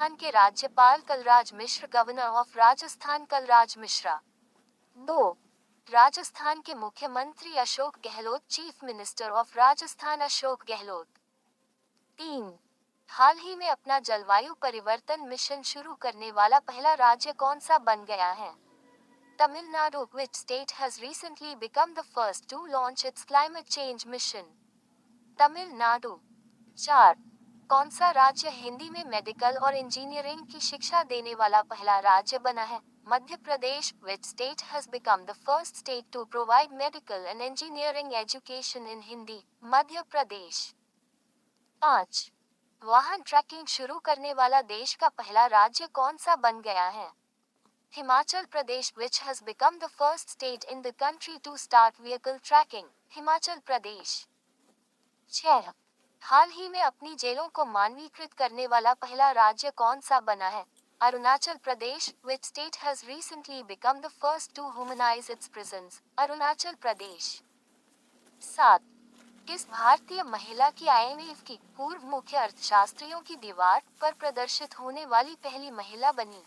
राजस्थान के राज्यपाल Kalraj Mishra, governor of Rajasthan Kalraj Mishra. 2. Rajasthan के मुख्यमंत्री Ashok Gehlot, chief minister of Rajasthan Ashok Gehlot. 3. हाल ही में अपना जलवायु परिवर्तन मिशन शुरू करने वाला पहला राज्य कौन सा बन गया है? Tamil Nadu. Which state has recently become the first to launch its climate change mission? Tamil Nadu. 4. कौन सा राज्य हिंदी में मेडिकल और इंजीनियरिंग की शिक्षा देने वाला पहला राज्य बना है? Madhya Pradesh. Which state has become the first state to provide medical and engineering education in Hindi? Madhya Pradesh. 5. वाहन ट्रैकिंग शुरू करने वाला देश का पहला राज्य कौन सा बन गया है? Himachal Pradesh. Which has become the first state in the country to start vehicle tracking? Himachal Pradesh. 6. हाल ही में अपनी जेलों को मानवीकृत करने वाला पहला राज्य कौन सा बना है? Arunachal Pradesh. Which state has recently become the first to humanize its prisons? Arunachal Pradesh. 7. किस भारतीय महिला की IMF की पूर्व मुख्य अर्थशास्त्रियों की दीवार पर प्रदर्शित होने वाली पहली महिला बनी?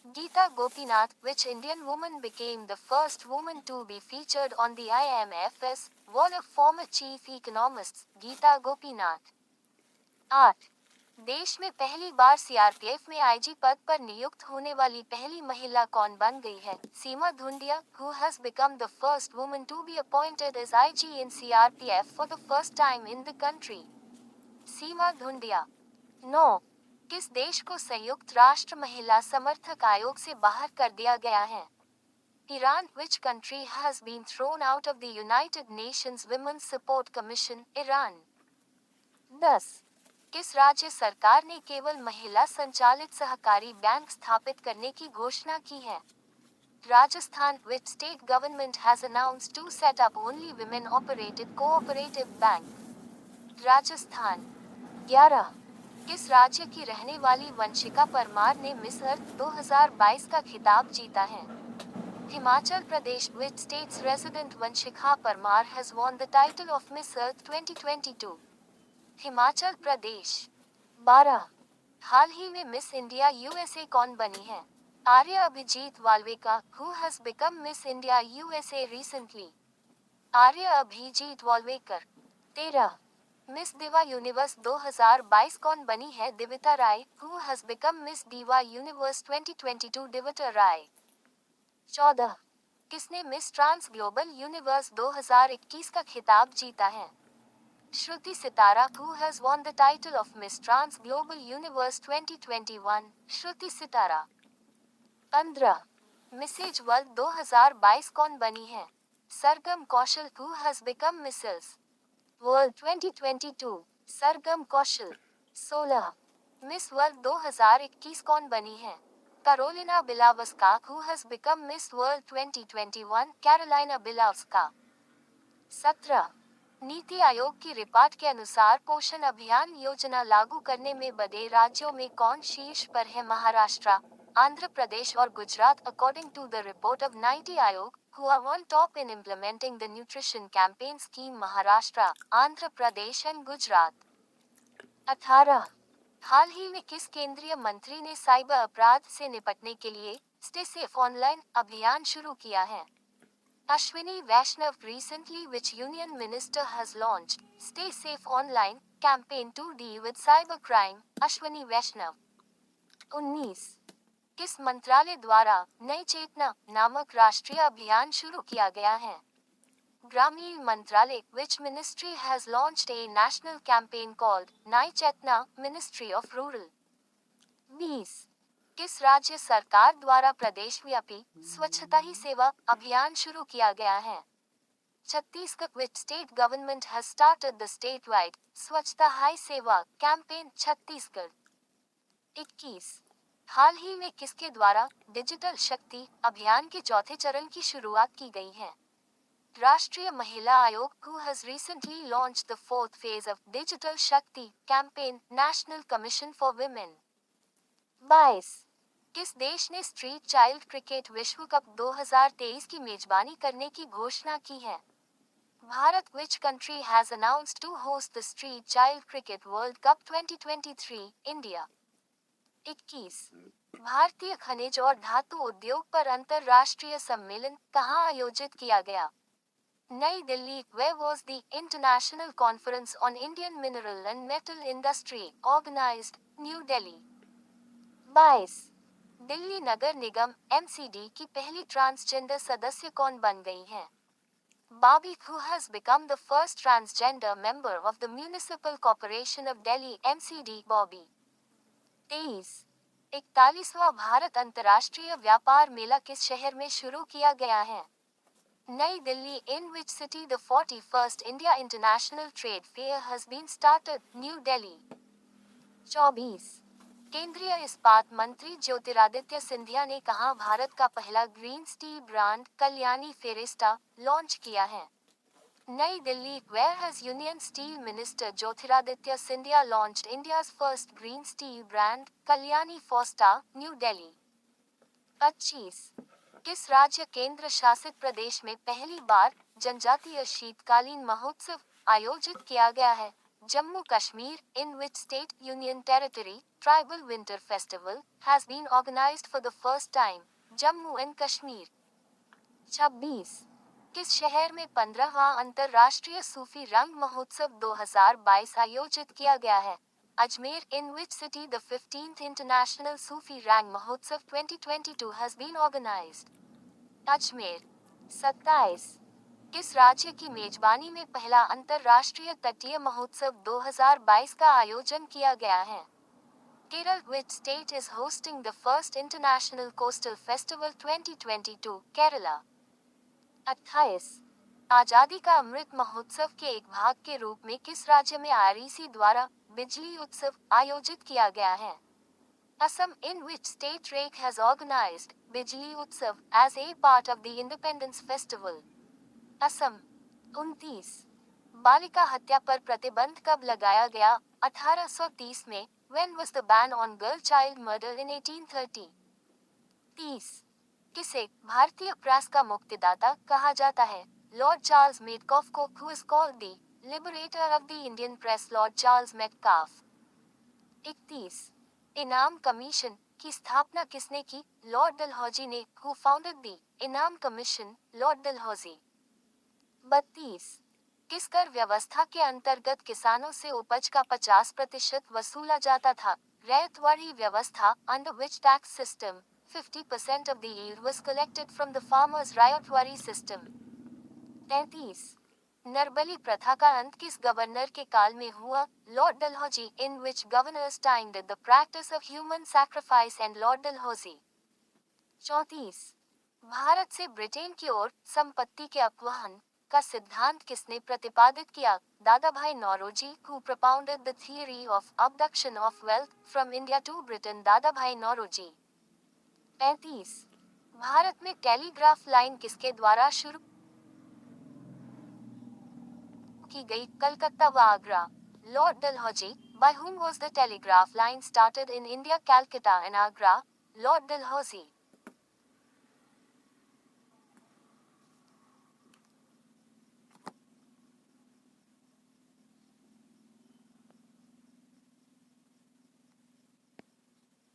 Gita Gopinath. Which Indian woman became the first woman to be featured on the IMF's wall of former chief economists? Gita Gopinath. 8. देश में पहली बार CRPF में IG पद पर नियुक्त होने वाली पहली महिला कौन बन गई है? सीमा धुंडिया। Who has become the first woman to be appointed as IG in CRPF for the first time in the country? सीमा धुंडिया। 9. किस देश को संयुक्त राष्ट्र महिला समर्थक आयोग से बाहर कर दिया गया है? Iran. Which country has been thrown out of the United Nations Women's Support Commission? Iran. 10. किस राज्य सरकार ने केवल महिला संचालित सहकारी बैंक स्थापित करने की घोषणा की है? Rajasthan. Which state government has announced to set up only women operated cooperative bank? Rajasthan. 11. किस राज्य की रहने वाली वंशिका परमार ने मिस अर्थ 2022 का खिताब जीता है? Himachal Pradesh. Which state's resident Vanshika Parmar has won the title of Miss Earth 2022? Himachal Pradesh. 12. हाल ही में मिस इंडिया USA कौन बनी है? Arya Abhijeet Walvekar. Who has become Miss India USA recently? Arya Abhijeet Walvekar. 13. Miss Diva Universe 2022 कौन बनी है? दिविता राय। Who has become Miss Diva Universe 2022? दिविता राय। 14. किसने मिस ट्रांस ग्लोबल यूनिवर्स 2021 का खिताब जीता है? श्रुति सितारा। Who has won the title of Miss Trans Global Universe 2021? Shruti Sitara. 15. Mrs world 2022 कौन बनी है? सरगम कौशल। Who has become Mrs. World 2022? Sargam Kaushal. 16. Miss world 2021 कौन बनी है? Carolina Bielawska. Who has become Miss World 2021? Carolina Bielawska. 17. NITI Aayog की report के अनुसार पोषण अभियान योजना लागू करने में बड़े राज्यों में कौन शीर्ष पर है? महाराष्ट्र, आंध्र प्रदेश और Gujarat. According to the report of NITI Aayog, who are on top in implementing the nutrition campaign scheme? Maharashtra, Andhra Pradesh and Gujarat. 18. हाल ही में किस केंद्रीय मंत्री ने साइबर अपराध से निपटने के लिए स्टे सेफ ऑनलाइन अभियान शुरू किया है? Ashwini Vaishnav. Recently, which union minister has launched Stay Safe Online campaign to deal with cybercrime? Ashwini Vaishnav. 19. किस मंत्रालय द्वारा नई चेतना नामक राष्ट्रीय अभियान शुरू किया गया है? ग्रामीण मंत्रालय। Which ministry has launched a national campaign called Nai Chetna, Ministry of Rural? 20. किस राज्य सरकार द्वारा प्रदेशव्यापी स्वच्छता ही सेवा अभियान शुरू किया गया है? Chhattisgarh. Which state government has started the statewide स्वच्छता ही सेवा कैंपेन? छत्तीसगढ़। 21. हाल ही में किसके द्वारा डिजिटल शक्ति अभियान के चौथे चरण की शुरुआत की गई है? राष्ट्रीय महिला आयोग। Who has recently launched the fourth phase of Digital Shakti campaign, National Commission for Women? 22. किस देश ने स्ट्रीट चाइल्ड क्रिकेट विश्व कप 2023 की मेजबानी करने की घोषणा की है? Bharat. Which country has announced to host the Street Child Cricket World Cup 2023? India. 21 भारतीय खनिज और धातु उद्योग पर अंतरराष्ट्रीय सम्मेलन कहाँ आयोजित किया गया? नई Delhi. Where was the International Conference on Indian Mineral and Metal Industry organized? New Delhi। 22 Delhi Nagar Nigam MCD की पहली ट्रांसजेंडर सदस्य कौन बन गई हैं? Bobby, who has become the first transgender member of the Municipal Corporation of Delhi MCD Bobby। 23 41वां Bharat अंतर्राष्ट्रीय व्यापार मेला किस शहर में शुरू किया गया है? नई Delhi. In which city the 41st India International Trade Fair has been started? New Delhi। 24 केंद्रीय इस्पात मंत्री ज्योतिरादित्य सिंधिया ने कहा भारत का पहला green steel brand Kalyani Ferresta launch किया है? नई Delhi. Where has Union Steel Minister Jyotiraditya Scindia launched India's first green steel brand Kalyani Fosta? New Delhi। 25 किस राज्य केंद्र शासित प्रदेश में पहली बार जनजातीय शीतकालीन महोत्सव आयोजित किया गया है? Jammu Kashmir. In which state Union Territory Tribal Winter Festival has been organized for the first time? Jammu and Kashmir. 26 किस शहर में 15वां अंतरराष्ट्रीय सूफी रंग महोत्सव 2022 आयोजित किया गया है? Ajmer. In which city the 15th International Sufi Rang Mahotsav 2022 has been organized? Ajmer. 27 किस राज्य की मेजबानी में पहला अंतरराष्ट्रीय तटीय महोत्सव 2022 का आयोजन किया गया है? Kerala. Which state is hosting the first International Coastal Festival 2022? Kerala. 28 आजादी का अमृत महोत्सव के एक भाग के रूप में किस राज्य में आरईसी द्वारा बिजली उत्सव आयोजित किया गया है? Assam. In which state REC has organized बिजली उत्सव as a part of the Independence Festival? Assam. 29 बालिका हत्या पर प्रतिबंध कब लगाया गया? 1830 में। When was the ban on girl child murder in 1830? 30 किसे भारतीय प्रेस का मुक्तिदाता कहा जाता है? लॉर्ड चार्ल्स मेटकाफ को। Who is called the liberator of the Indian press? Lord Charles Metcalfe। 31 इनाम कमीशन की स्थापना किसने की? लॉर्ड डलहौजी ने। Who founded the इनाम कमीशन? लॉर्ड डलहौजी। 32 किस कर व्यवस्था के अंतर्गत किसानों से उपज का 50% वसूला जाता था? रैयतवाड़ी व्यवस्था। Under which tax system 50% of the yield was collected from the farmers? Ryotwari system। 33 नरबली प्रथा का अंत किस गवर्नर के काल में हुआ? Lord Dalhousie. In which governor's time did the practice of human sacrifice end? Lord Dalhousie. 34 Bharat से ब्रिटेन की ओर संपत्ति के अपवहन का सिद्धांत किसने प्रतिपादित किया? Dadabhai Naoroji. Who propounded the theory of abduction of wealth from India to Britain? Dadabhai Naoroji. 35 Bharat में टेलीग्राफ लाइन किसके द्वारा शुरू की गई? कलकत्ता व Agra. Lord Dalhousie. By whom was the telegraph line started in India? Calcutta and Agra? Lord Dalhousie.